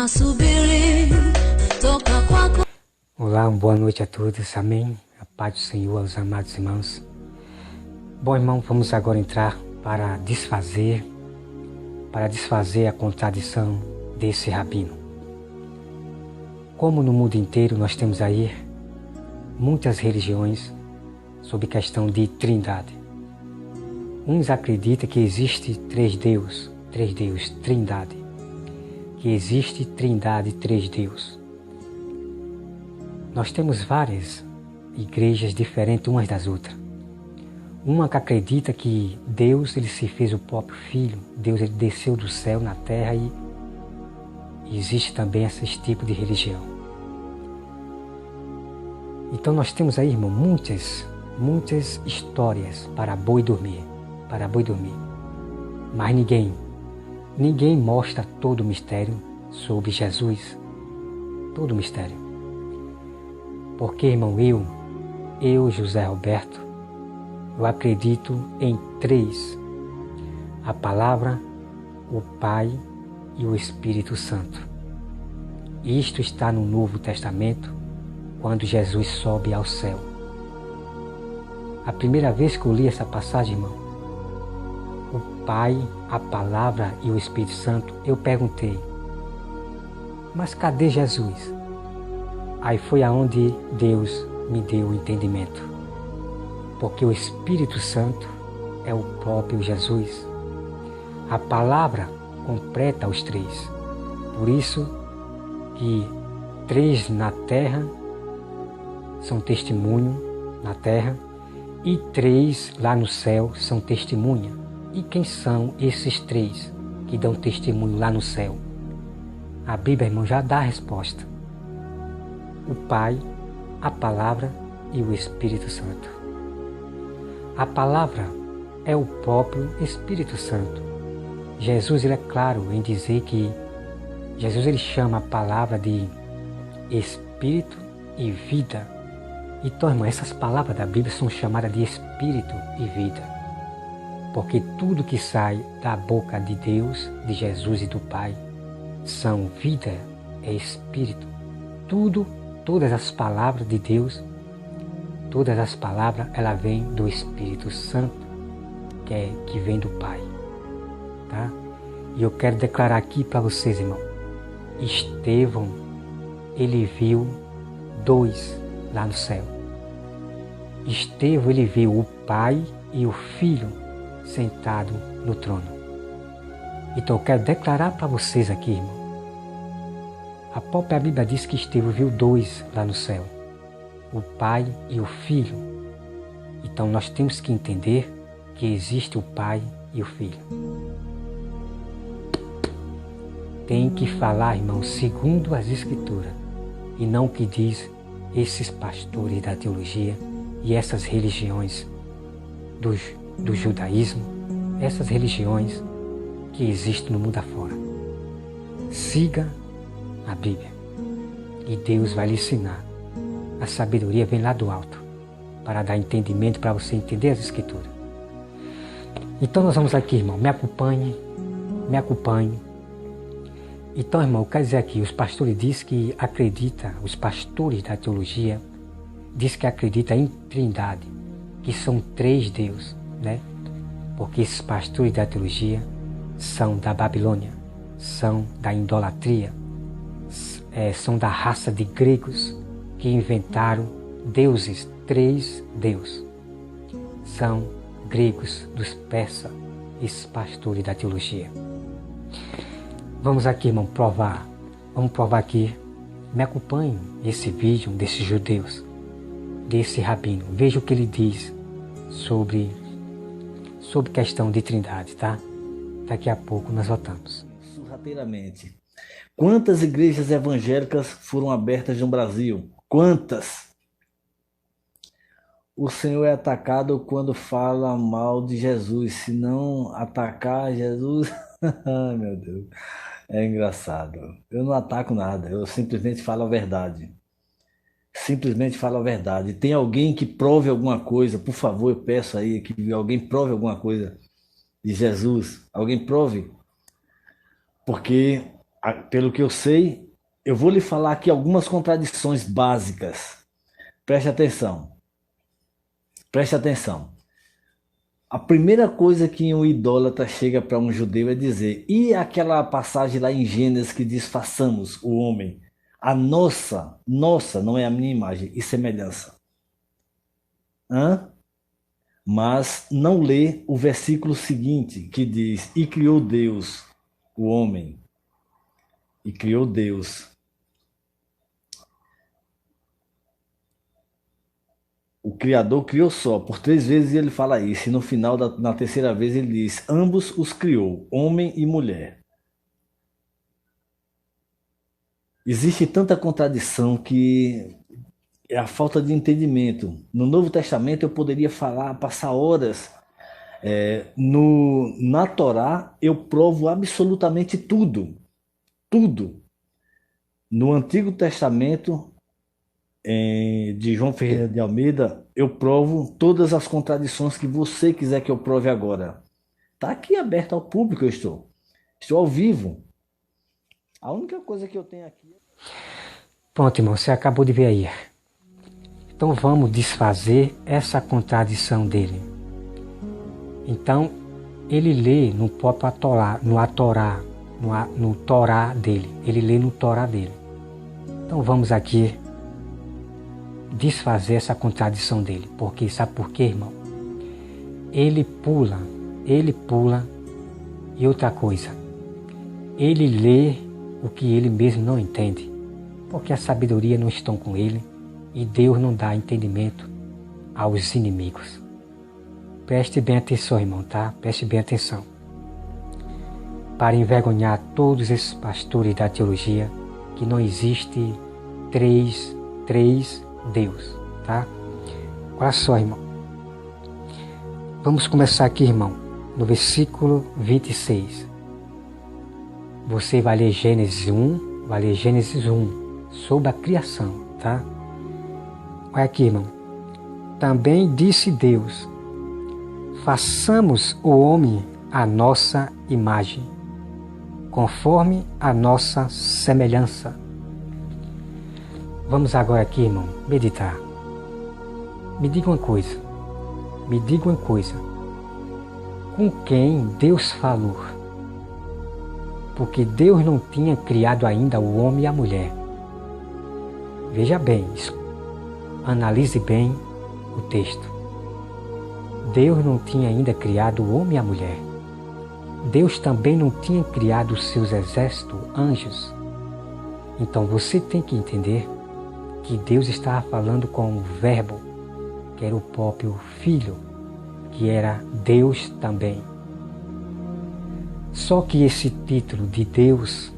nasubiri toka kwako. Olá, uma boa noite a todos, amém? A paz do Senhor aos amados irmãos. Bom, irmão, vamos agora entrar para desfazer a contradição desse rabino. Como no mundo inteiro nós temos aí muitas religiões sobre questão de trindade. Uns acreditam que existe três deuses, trindade. Que existe trindade, três deuses. Nós temos várias igrejas diferentes umas das outras. Uma que acredita que Deus ele se fez o próprio Filho, Deus ele desceu do céu na terra e existe também esse tipo de religião. Então nós temos aí, irmão, muitas histórias para boi dormir, Mas ninguém mostra todo o mistério sobre Jesus, todo o mistério. Porque, irmão, eu, José Roberto, eu acredito em três: a Palavra, o Pai e o Espírito Santo. Isto está no Novo Testamento, quando Jesus sobe ao céu. A primeira vez que eu li essa passagem, irmão, o Pai, a Palavra e o Espírito Santo, eu perguntei, mas cadê Jesus? Aí foi aonde Deus me deu o entendimento. Porque o Espírito Santo é o próprio Jesus. A palavra completa os três. Por isso que três na terra são testemunho na terra e três lá no céu são testemunha. E quem são esses três que dão testemunho lá no céu? A Bíblia, irmão, já dá a resposta. O Pai, a Palavra e o Espírito Santo. A Palavra é o próprio Espírito Santo. Jesus ele é claro em dizer que Jesus ele chama a Palavra de Espírito e Vida. Então, irmão, essas palavras da Bíblia são chamadas de Espírito e Vida. Porque tudo que sai da boca de Deus, de Jesus e do Pai, são vida, é Espírito. Todas as palavras de Deus, todas as palavras, ela vem do Espírito Santo, que vem do Pai. Tá? E eu quero declarar aqui para vocês, irmão, Estevão, ele viu dois lá no céu. Estevão, ele viu o Pai e o Filho sentado no trono. Então eu quero declarar para vocês aqui, irmão, a própria Bíblia diz que Estevão viu dois lá no céu, o Pai e o Filho. Então nós temos que entender que existe o Pai e o Filho. Tem que falar, irmão, segundo as Escrituras, e não o que diz esses pastores da teologia e essas religiões do judaísmo, essas religiões que existem no mundo afora. Siga a Bíblia e Deus vai lhe ensinar. A sabedoria vem lá do alto para dar entendimento, para você entender as Escrituras. Então nós vamos aqui, irmão, me acompanhe. Então, irmão, eu quero dizer aqui, os pastores dizem que os pastores da teologia dizem que acreditam em trindade, que são três deuses, né? Porque esses pastores da teologia são da Babilônia, são da idolatria, são da raça de gregos que inventaram deuses, três deuses. São gregos dos persas, esses pastores da teologia. Vamos aqui, irmão, provar. Vamos provar aqui. Me acompanhe esse vídeo desses judeus, desse rabino. Veja o que ele diz sobre questão de trindade, tá? Daqui a pouco nós voltamos. Sorrateiramente. Quantas igrejas evangélicas foram abertas no Brasil? Quantas? O Senhor é atacado quando fala mal de Jesus. Se não atacar Jesus... Ai, meu Deus. É engraçado. Eu não ataco nada. Eu simplesmente falo a verdade. Simplesmente falo a verdade. Tem alguém que prove alguma coisa? Por favor, eu peço aí que alguém prove alguma coisa de Jesus. Alguém prove. Porque Pelo que eu sei, eu vou lhe falar aqui algumas contradições básicas. Preste atenção. Preste atenção. A primeira coisa que um idólatra chega para um judeu é dizer: e aquela passagem lá em Gênesis que diz: façamos o homem a nossa, não é a minha imagem e semelhança. Hã? Mas não lê o versículo seguinte que diz: e criou Deus o homem. E criou Deus. O Criador criou só. Por 3 vezes ele fala isso. E no final, na terceira vez, ele diz: ambos os criou, homem e mulher. Existe tanta contradição que é a falta de entendimento. No Novo Testamento eu poderia falar, passar horas. Na Torá eu provo absolutamente tudo. Tudo. No Antigo Testamento, de João Ferreira de Almeida, eu provo todas as contradições que você quiser que eu prove agora. Está aqui aberto ao público, eu estou. Estou ao vivo. A única coisa que eu tenho aqui... Pronto, irmão, você acabou de ver aí. Então vamos desfazer essa contradição dele. Então, ele lê no próprio no Torá dele. Ele lê no Torá dele. Então vamos aqui desfazer essa contradição dele. Porque, sabe por quê, irmão? Ele pula. E outra coisa, ele lê o que ele mesmo não entende. Porque a sabedoria não está com ele e Deus não dá entendimento aos inimigos. Preste bem atenção, irmão, tá? Preste bem atenção. Para envergonhar todos esses pastores da teologia que não existe três Deus, tá? Olha só, irmão. Vamos começar aqui, irmão, no versículo 26. Você vai ler Gênesis 1, sobre a criação, tá? Olha aqui, irmão. Também disse Deus: façamos o homem à nossa imagem, conforme a nossa semelhança. Vamos agora aqui, irmão, meditar. Me diga uma coisa. Com quem Deus falou? Porque Deus não tinha criado ainda o homem e a mulher. Veja bem, analise bem o texto. Deus não tinha ainda criado o homem e a mulher. Deus também não tinha criado os seus exércitos, anjos. Então você tem que entender que Deus estava falando com o Verbo, que era o próprio Filho, que era Deus também. Só que esse título de Deus,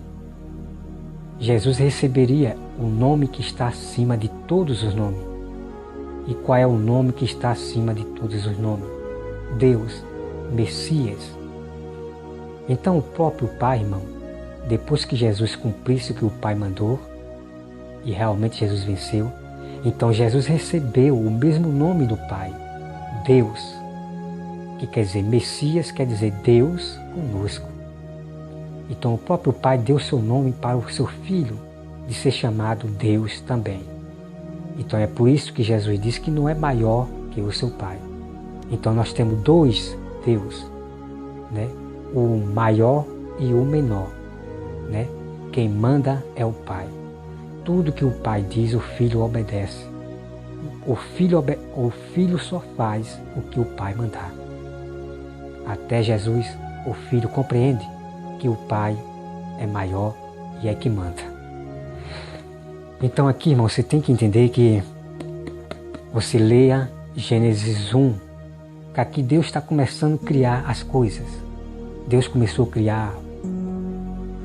Jesus receberia o nome que está acima de todos os nomes. E qual é o nome que está acima de todos os nomes? Deus, Messias. Então o próprio Pai, irmão, depois que Jesus cumprisse o que o Pai mandou, e realmente Jesus venceu, então Jesus recebeu o mesmo nome do Pai, Deus, que quer dizer Messias, quer dizer Deus conosco. Então o próprio Pai deu seu nome para o seu Filho, de ser chamado Deus também. Então é por isso que Jesus diz que não é maior que o seu Pai. Então nós temos dois Deus, né? O maior e o menor, né? Quem manda é o Pai. Tudo que o Pai diz, o Filho obedece. O Filho só faz o que o Pai mandar. Até Jesus, o Filho compreende que o Pai é maior e é que manda. Então aqui, irmão, você tem que entender que você leia Gênesis 1, que aqui Deus está começando a criar as coisas. Deus começou a criar,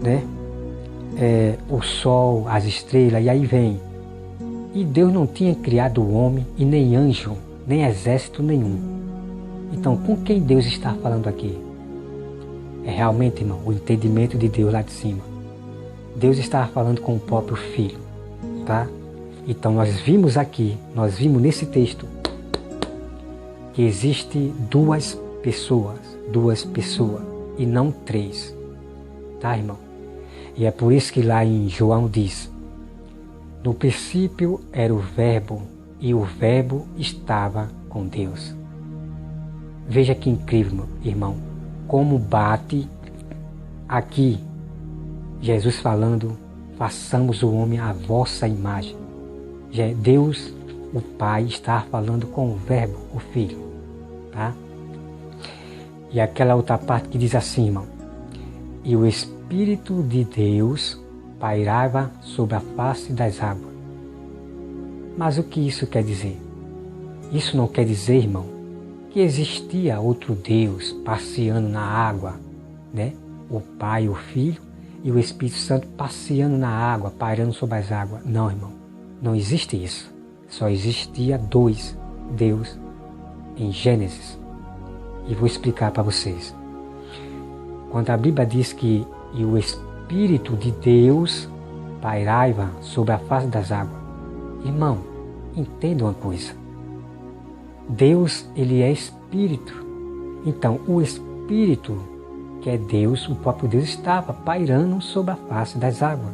né? O sol, as estrelas, e aí vem. E Deus não tinha criado o homem e nem anjo, nem exército nenhum. Então, com quem Deus está falando aqui? É realmente, irmão, o entendimento de Deus lá de cima. Deus estava falando com o próprio Filho, tá? Então, nós vimos nesse texto, que existe duas pessoas, e não três, tá, irmão? E é por isso que lá em João diz: no princípio era o Verbo, e o Verbo estava com Deus. Veja que incrível, meu irmão, como bate aqui Jesus falando: façamos o homem à vossa imagem. Deus, o Pai, está falando com o Verbo, o Filho. Tá? E aquela outra parte que diz assim, irmão: e o Espírito de Deus pairava sobre a face das águas. Mas o que isso quer dizer? Isso não quer dizer, irmão, que existia outro Deus passeando na água, né? O Pai, o Filho e o Espírito Santo passeando na água, pairando sobre as águas. Não, irmão, não existe isso. Só existia dois Deus em Gênesis. E vou explicar para vocês. Quando a Bíblia diz que e o Espírito de Deus pairava sobre a face das águas, irmão, entenda uma coisa. Deus, ele é Espírito. Então, o Espírito, que é Deus, o próprio Deus, estava pairando sobre a face das águas.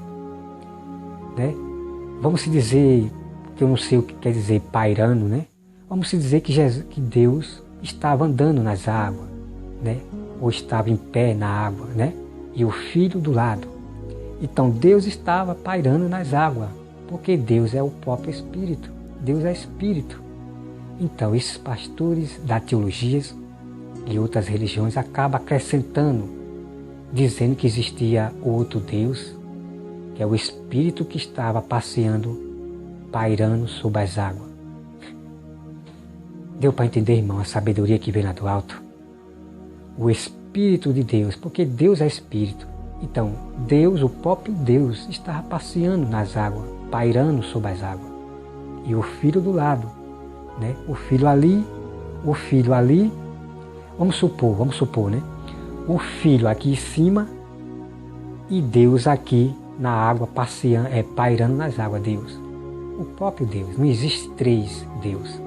Né? Vamos se dizer, que eu não sei o que quer dizer pairando, né? Vamos se dizer que Deus estava andando nas águas, né? Ou estava em pé na água, né? E o Filho do lado. Então Deus estava pairando nas águas, porque Deus é o próprio Espírito. Deus é Espírito. Então esses pastores da teologia e outras religiões acabam acrescentando, dizendo que existia outro Deus, que é o Espírito que estava passeando, pairando sobre as águas. Deu para entender, irmão, a sabedoria que vem lá do alto? O Espírito de Deus, porque Deus é Espírito. Então, Deus, o próprio Deus, estava passeando nas águas, pairando sobre as águas. E o Filho do lado, né? O Filho ali, vamos supor, né? O Filho aqui em cima e Deus aqui na água, passeando, pairando nas águas, Deus. O próprio Deus, não existe três Deus.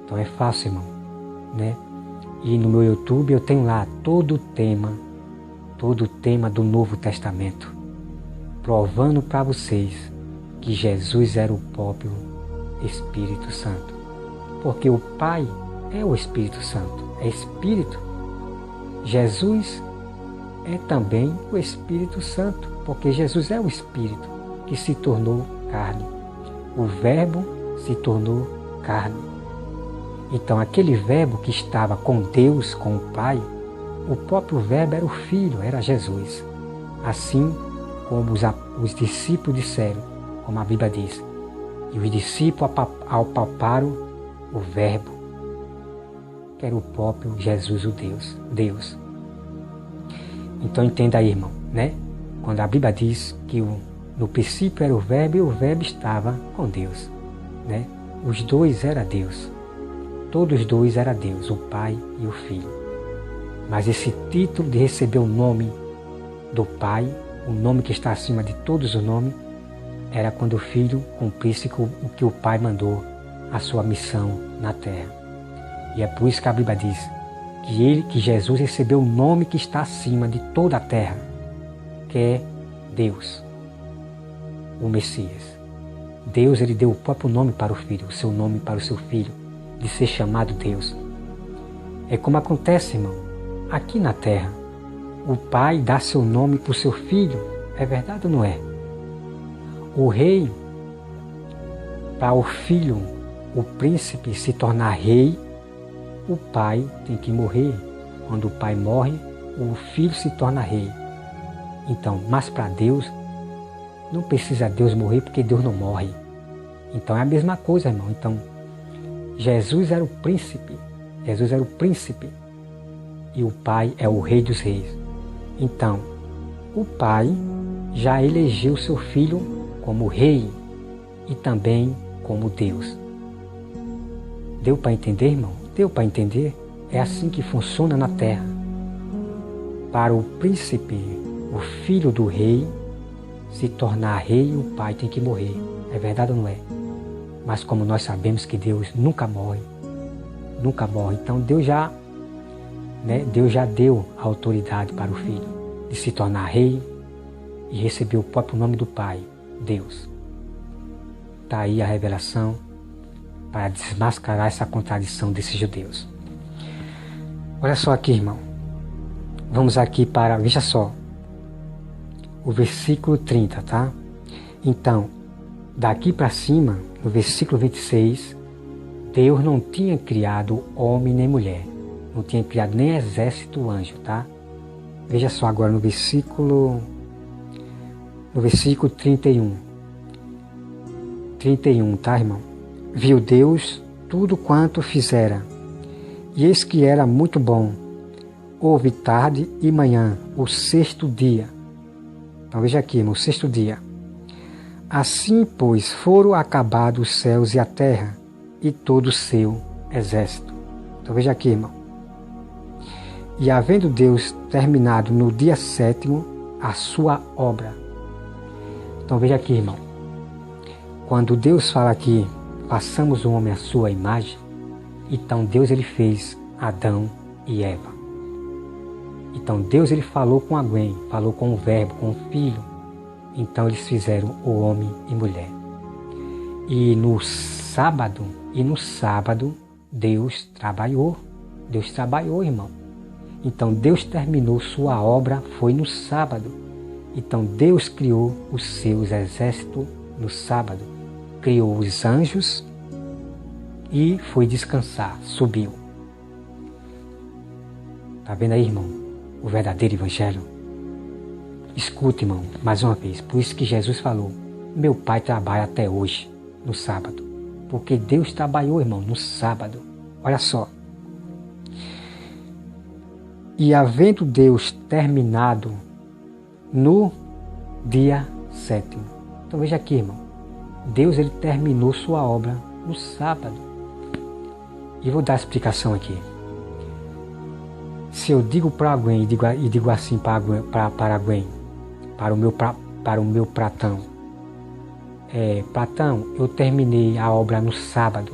Então é fácil, irmão, né? E no meu YouTube eu tenho lá todo o tema do Novo Testamento, provando para vocês que Jesus era o próprio Espírito Santo. Porque o Pai é o Espírito Santo, é Espírito. Jesus é também o Espírito Santo, porque Jesus é o Espírito que se tornou carne. O Verbo se tornou carne. Então aquele Verbo que estava com Deus, com o Pai, o próprio Verbo era o Filho, era Jesus. Assim como os discípulos disseram, como a Bíblia diz, e os discípulos apalparam o Verbo, que era o próprio Jesus, o Deus. Então entenda aí, irmão, né? Quando a Bíblia diz que no princípio era o Verbo e o Verbo estava com Deus, né? Os dois eram Deus. Todos os dois eram Deus, o Pai e o Filho. Mas esse título de receber o nome do Pai, o nome que está acima de todos os nomes, era quando o Filho cumprisse o que o Pai mandou, a sua missão na terra. E é por isso que a Bíblia diz que Jesus recebeu o nome que está acima de toda a terra, que é Deus, o Messias. Deus, ele deu o próprio nome para o Filho, o seu nome para o seu Filho, de ser chamado Deus. É como acontece, irmão, aqui na terra. O Pai dá seu nome para o seu Filho. É verdade ou não é? O rei, para o filho, o príncipe se tornar rei, o pai tem que morrer. Quando o pai morre, o filho se torna rei. Então, mas para Deus, não precisa Deus morrer porque Deus não morre. Então é a mesma coisa, irmão. Então, Jesus era o príncipe. Jesus era o príncipe. E o Pai é o Rei dos Reis. Então, o Pai já elegeu seu Filho como Rei e também como Deus. Deu para entender, irmão? Deu para entender? É assim que funciona na terra. Para o príncipe, o filho do rei, se tornar rei, o pai tem que morrer. É verdade ou não é? Mas como nós sabemos que Deus nunca morre, então Deus já deu a autoridade para o filho de se tornar rei e recebeu o próprio nome do Pai, Deus. Está aí a revelação para desmascarar essa contradição desses judeus. Olha só aqui, irmão. Vamos aqui para, veja só, o versículo 30, tá? Então, daqui para cima, no versículo 26, Deus não tinha criado homem nem mulher. Não tinha criado nem exército anjo, tá? Veja só agora no versículo 31. 31, tá, irmão? Viu Deus tudo quanto fizera, e eis que era muito bom. Houve tarde e manhã, o sexto dia. Então veja aqui, irmão, o sexto dia. Assim, pois, foram acabados os céus e a terra, e todo o seu exército. Então veja aqui, irmão. E havendo Deus terminado no dia sétimo a sua obra. Então veja aqui, irmão. Quando Deus fala aqui, façamos o homem à sua imagem, então Deus ele fez Adão e Eva. Então Deus ele falou com alguém, falou com o verbo, com o filho. Então eles fizeram o homem e mulher. E no sábado, Deus trabalhou. Deus trabalhou, irmão. Então Deus terminou sua obra, foi no sábado. Então Deus criou os seus exércitos no sábado. Criou os anjos e foi descansar, subiu. Tá vendo aí, irmão? O verdadeiro evangelho. Escute, irmão, mais uma vez. Por isso que Jesus falou, meu Pai trabalha até hoje, no sábado. Porque Deus trabalhou, irmão, no sábado. Olha só. E havendo Deus terminado no dia sétimo. Então veja aqui, irmão. Deus ele terminou sua obra no sábado. E vou dar a explicação aqui. Se eu digo para alguém e digo assim para alguém, para o meu Platão, Platão, eu terminei a obra no sábado.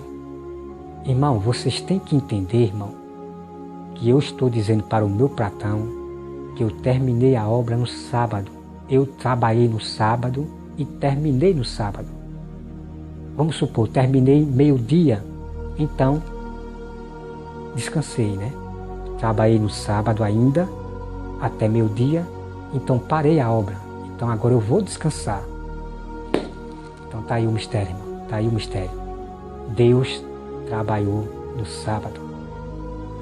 Irmão, vocês têm que entender, irmão, que eu estou dizendo para o meu Platão que eu terminei a obra no sábado. Eu trabalhei no sábado e terminei no sábado. Vamos supor, terminei meio-dia, então descansei, né? Trabalhei no sábado ainda, até meio-dia, então parei a obra. Então agora eu vou descansar. Então tá aí o mistério, irmão. Tá aí o mistério. Deus trabalhou no sábado.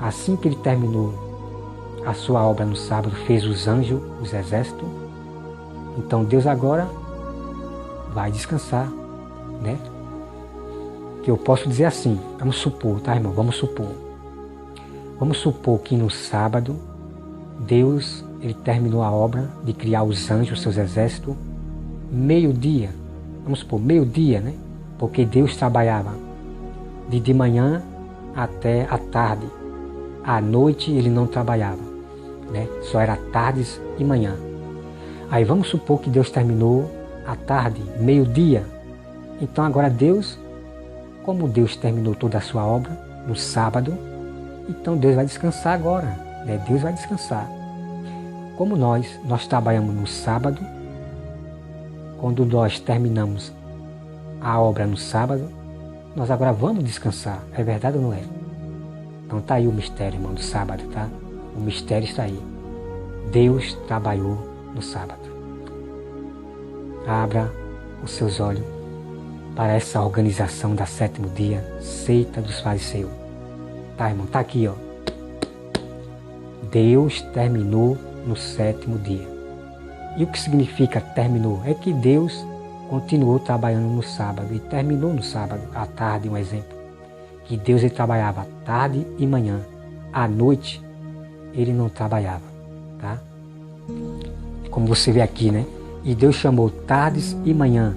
Assim que ele terminou a sua obra no sábado, fez os anjos, os exércitos. Então Deus agora vai descansar, né? Que eu posso dizer assim, vamos supor, tá, irmão? Vamos supor que no sábado, Deus ele terminou a obra de criar os anjos, seus exércitos, meio-dia. Vamos supor, meio-dia, né? Porque Deus trabalhava de manhã até a tarde. À noite ele não trabalhava, né? Só era tardes e manhã. Aí vamos supor que Deus terminou à tarde, meio-dia. Então agora Deus, como Deus terminou toda a sua obra no sábado, então Deus vai descansar agora, né? Deus vai descansar. Como nós trabalhamos no sábado, quando nós terminamos a obra no sábado, nós agora vamos descansar. É verdade ou não é? Então tá aí o mistério, irmão, do sábado, tá? O mistério está aí. Deus trabalhou no sábado. Abra os seus olhos para essa organização da sétimo dia, seita dos fariseus. Tá, irmão? Tá aqui, ó. Deus terminou no sétimo dia. E o que significa terminou? É que Deus continuou trabalhando no sábado e terminou no sábado, à tarde, um exemplo. Que Deus ele trabalhava tarde e manhã. À noite, ele não trabalhava, tá? Como você vê aqui, né? E Deus chamou tardes e manhã.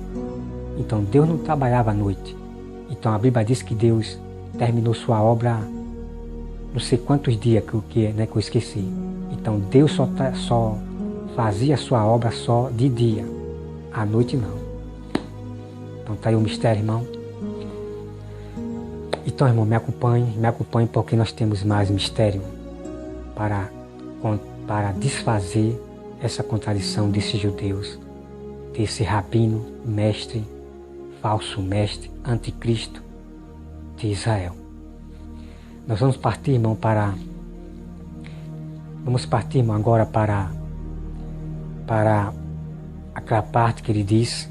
Então Deus não trabalhava à noite. Então a Bíblia diz que Deus terminou sua obra não sei quantos dias que eu esqueci. Então Deus só fazia sua obra só de dia. À noite não. Então tá aí o mistério, irmão. Então, irmão, me acompanhe porque nós temos mais mistério para desfazer essa contradição desses judeus desse rabino, mestre, falso mestre, anticristo de Israel. Nós vamos partir, irmão, agora para aquela parte que ele diz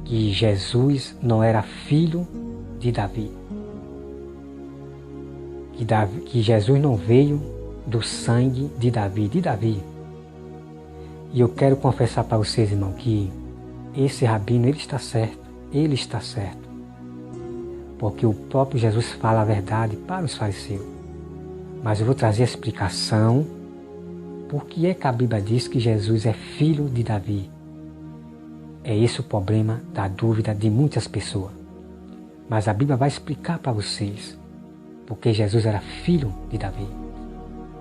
que Jesus não era filho de Davi. Que Jesus não veio do sangue de Davi. E eu quero confessar para vocês, irmão, que esse rabino, ele está certo. Porque o próprio Jesus fala a verdade para os fariseus. Mas eu vou trazer a explicação por que é que a Bíblia diz que Jesus é filho de Davi. É esse o problema da dúvida de muitas pessoas. Mas a Bíblia vai explicar para vocês porque Jesus era filho de Davi.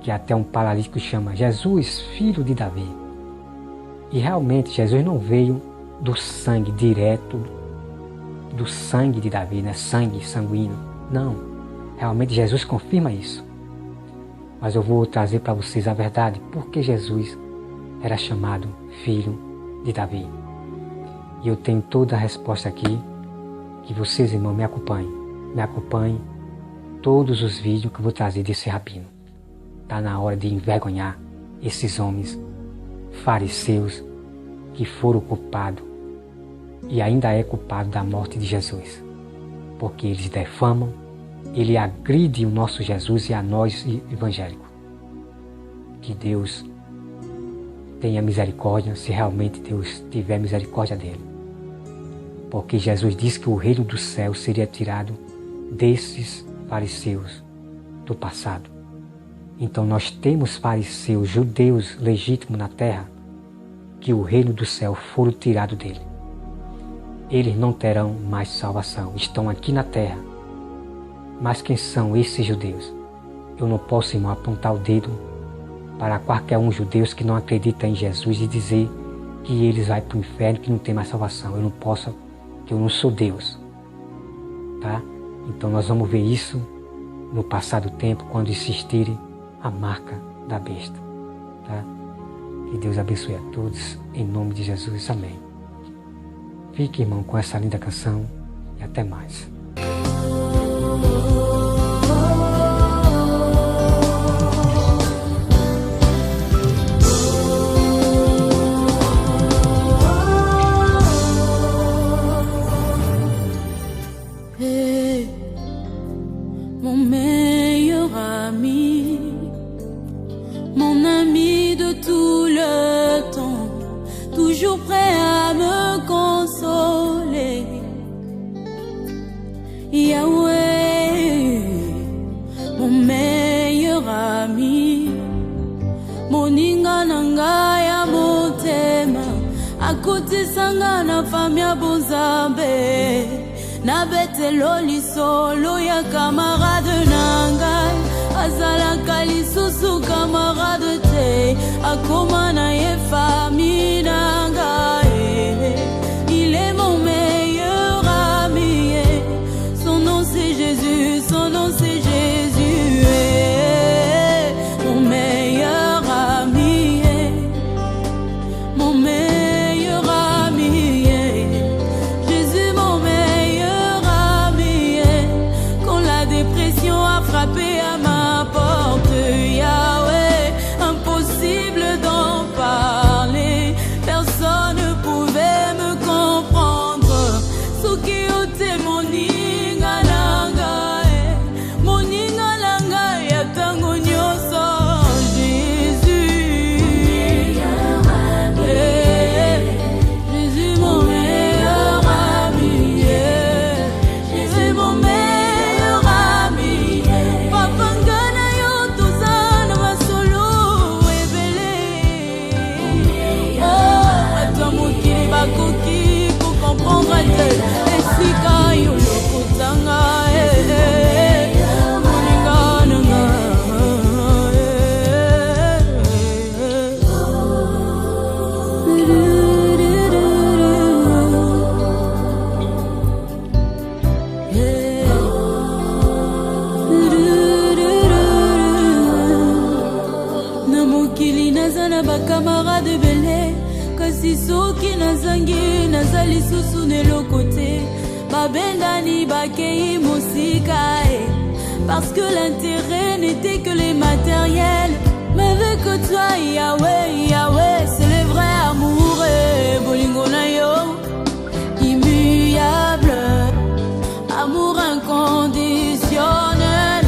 Que até um paralítico chama Jesus, filho de Davi. E realmente Jesus não veio do sangue direto, do sangue de Davi, né? Sangue sanguíneo. Não. Realmente Jesus confirma isso. Mas eu vou trazer para vocês a verdade porque Jesus era chamado filho de Davi. E eu tenho toda a resposta aqui, que vocês, irmãos, me acompanhem todos os vídeos que eu vou trazer desse rabino. Está na hora de envergonhar esses homens fariseus que foram culpados e ainda é culpado da morte de Jesus. Porque eles defamam, ele agride o nosso Jesus e a nós evangélicos. Que Deus tenha misericórdia, se realmente Deus tiver misericórdia dele. Porque Jesus disse que o reino do céu seria tirado desses fariseus do passado. Então nós temos fariseus, judeus legítimos na terra, que o reino do céu foram tirado dele. Eles não terão mais salvação, estão aqui na terra. Mas quem são esses judeus? Eu não posso, irmão, apontar o dedo para qualquer um judeus que não acredita em Jesus e dizer que eles vão para o inferno, que não tem mais salvação. Eu não posso, que eu não sou Deus. Tá? Então nós vamos ver isso no passar do tempo, quando existirem a marca da besta. Tá? Que Deus abençoe a todos, em nome de Jesus. Amém. Fique, irmão, com essa linda canção e até mais. Mon meilleur ami, mon ami de tout le temps, toujours prêt à me consoler. Yahweh, mon meilleur ami, moninga nanga ya motema, akuti sanga na famia bonzambe. Na betelo lisolo ya camarade nangai, azalaka lisusu camarade te, akoma na ye famille nangai. Il est mon meilleur ami, son nom c'est Jésus, son nom c'est Jésus. Mon meilleur ami, mon meilleur ami, Jésus mon meilleur ami. Quand la dépression a frappé à ma porte, Yahweh, impossible d'en parler, personne ne pouvait me comprendre. Sukiote moninga langa, moninga langa ya tango nyoso, Jésus. Jésus mon meilleur ami, Jésus mon meilleur ami. Papa ngana yo tozana masolo ebele. Oh, attends mokili bakoki pour comprendre te. Esika yo lokotanga, moninga nanga, na mokili naza na bakamarade ebele, kasi soki nazangi nazali susu neloko te babendani bakei mosika parce que l'intérêt n'était que les matériels mais avec toi Yahweh Yahweh c'est le vrai amour bolingo na yo immuable amour inconditionnel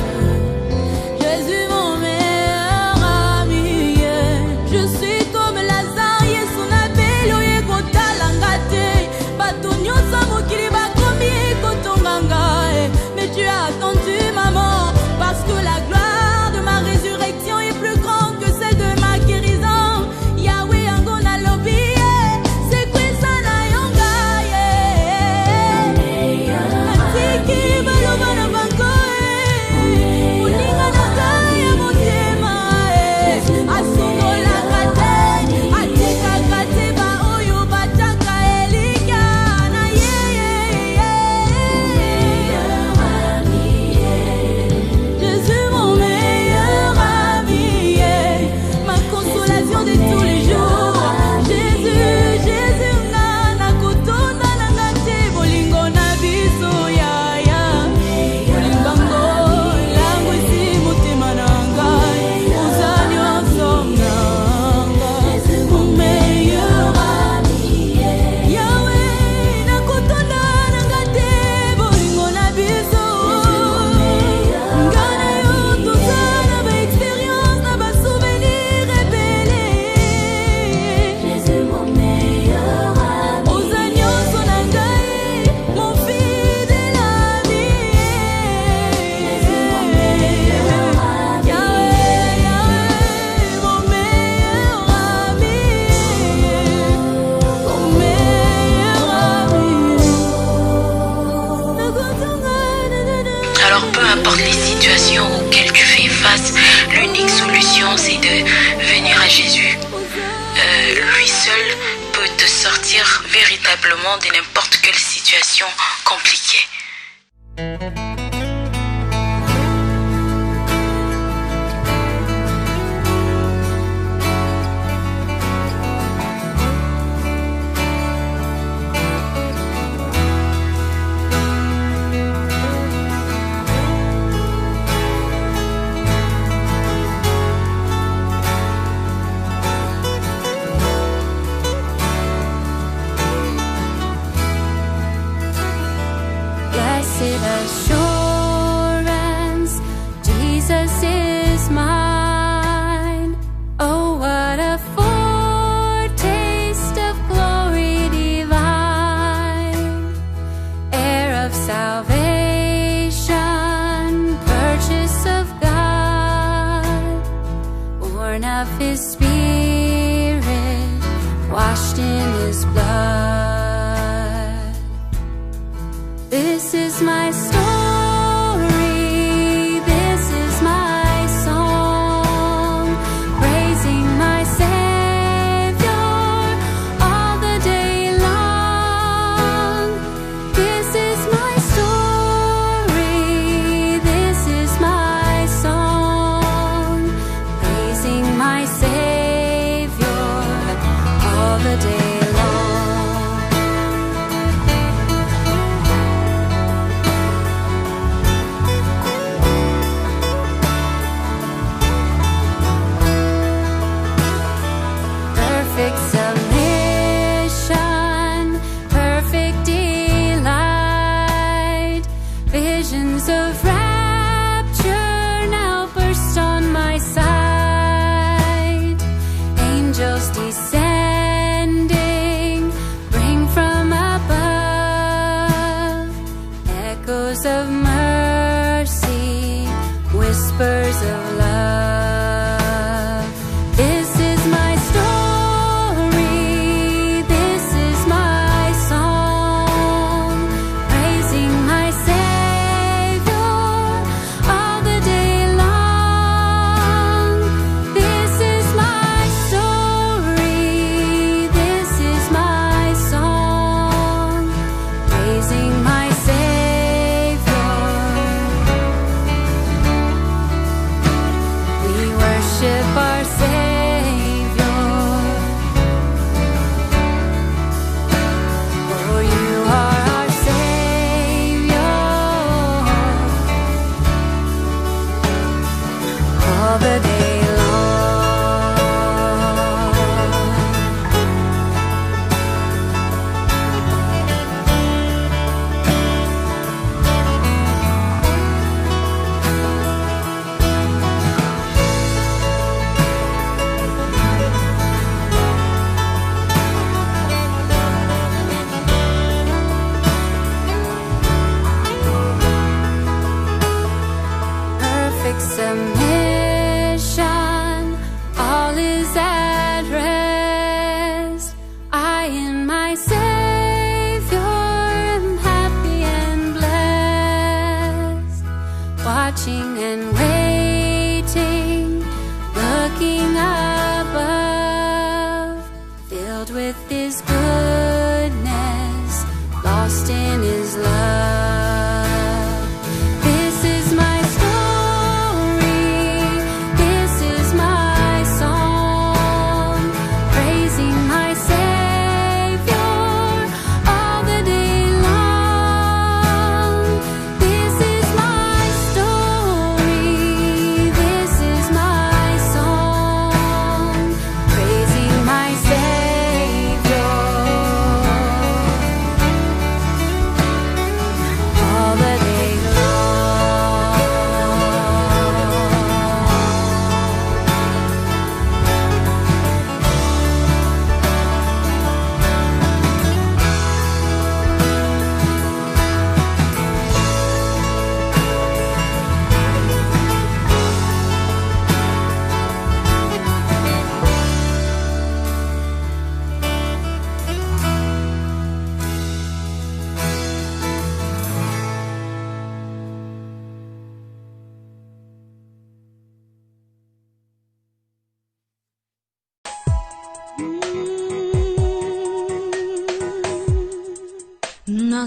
Jésus mon meilleur ami je suis comme Lazare Yesu na belo ye kotalanga te bato nyonso mokili bakomi kotonganga mais tu as attendu maman parce que la gloire de ma résurrection est plus grande que celle de ma guérison Yahweh yango nalobi c'est quoi ça na yonga atiki baloba na bango ulinga na kaya motema asungolaka te atikaka te baoyo bataka elika na Jésus mon meilleur ami ma consolation de tous les jours Jésus Jésus na kotonda na ngate bolingo na biso yaya bolingango lango esi motema na ngai ozali nyonso nanga mon meilleur ami Yahweh na kotonda na ngate bolingo na biso ngana yo tozala ba expérience na ba souvenir rebele Jésus mon meilleur ami oza nyonso na ngai mon fidèle ami Jésus mon meilleur ami Yahweh Yahweh mon meilleur ami mon meilleur ami Alors peu importe les situations auxquelles tu fais face, l'unique solution c'est de venir à Jésus. Lui seul peut te sortir véritablement de n'importe quelle situation compliquée. Blessed assurance, Jesus is mine. Oh, what a foretaste of glory divine, heir of salvation, purchase of God, born of His Spirit, washed in His blood. This is my story, this is my song, praising my Savior all the day long. This is my story, this is my song, praising my Savior all the day long. Perfect submission, perfect delight, visions of rapture now burst on my sight, angels descending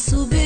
subir.